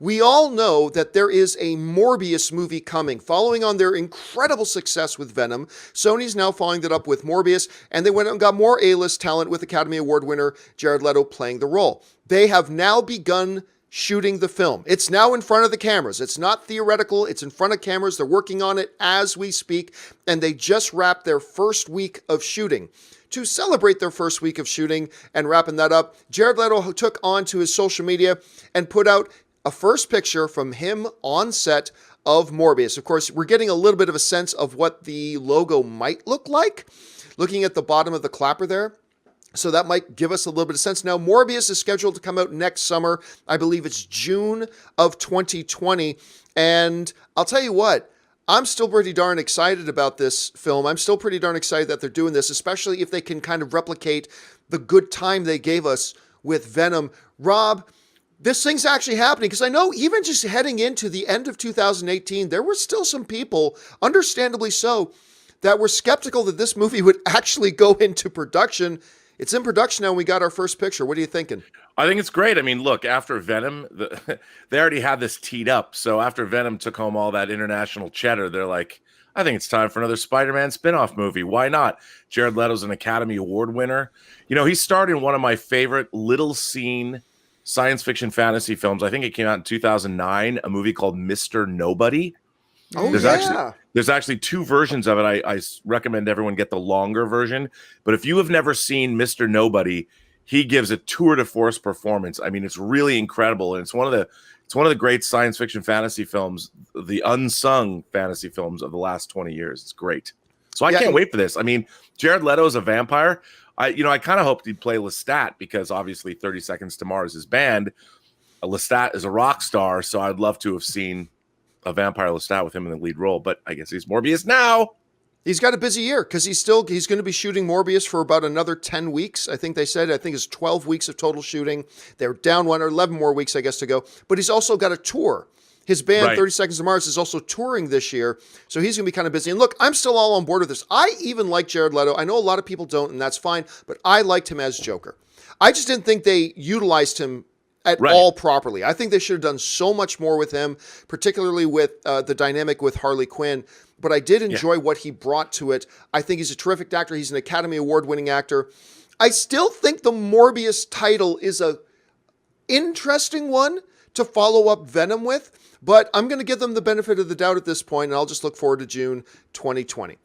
We all know that there is a Morbius movie coming. Following on their incredible success with Venom, Sony's now following that up with Morbius, and they went and got more A-list talent with Academy Award winner Jared Leto playing the role. They have now begun shooting the film. It's now in front of the cameras. It's not theoretical. It's in front of cameras. They're working on it as we speak, and they just wrapped their first week of shooting. To celebrate their first week of shooting and wrapping that up, Jared Leto took on to his social media and put out a first picture from him on set of Morbius. Of course, we're getting a little bit of a sense of what the logo might look like, looking at the bottom of the clapper there. So that might give us a little bit of sense. Now, Morbius is scheduled to come out next summer. I believe it's June of 2020. And I'll tell you what, I'm still pretty darn excited about this film. I'm still pretty darn excited that they're doing this, especially if they can kind of replicate the good time they gave us with Venom. Rob, this thing's actually happening, because I know even just heading into the end of 2018, there were still some people, understandably so, that were skeptical that this movie would actually go into production. It's in production now, and we got our first picture. What are you thinking? I think it's great. I mean, look, after Venom, they already had this teed up. So after Venom took home all that international cheddar, they're like, I think it's time for another Spider-Man spinoff movie. Why not? Jared Leto's an Academy Award winner. You know, he starred in one of my favorite little scene science fiction fantasy films. I think it came out in 2009, a movie called Mr. Nobody. Oh, There's actually two versions of it. I recommend everyone get the longer version. But if you have never seen Mr. Nobody, he gives a tour de force performance. I mean, it's really incredible, and it's one of the great science fiction fantasy films, the unsung fantasy films of the last 20 years. It's great. So I can't wait for this. I mean, Jared Leto is a vampire. I kind of hoped he'd play Lestat, because obviously 30 Seconds to Mars is banned. Lestat is a rock star, so I'd love to have seen a vampire Lestat with him in the lead role, but I guess he's Morbius now. He's got a busy year, because he's going to be shooting Morbius for about another 10 weeks. I think they said, I think it's 12 weeks of total shooting. They're down 1 or 11 more weeks, I guess, to go. But he's also got a tour. His band, Right. 30 Seconds to Mars, is also touring this year. So he's going to be kind of busy. And look, I'm still all on board with this. I even like Jared Leto. I know a lot of people don't, and that's fine. But I liked him as Joker. I just didn't think they utilized him at all properly. I think they should have done so much more with him, particularly with the dynamic with Harley Quinn. But I did enjoy what he brought to it. I think he's a terrific actor. He's an Academy Award-winning actor. I still think the Morbius title is a interesting one to follow up Venom with, but I'm going to give them the benefit of the doubt at this point, and I'll just look forward to June 2020.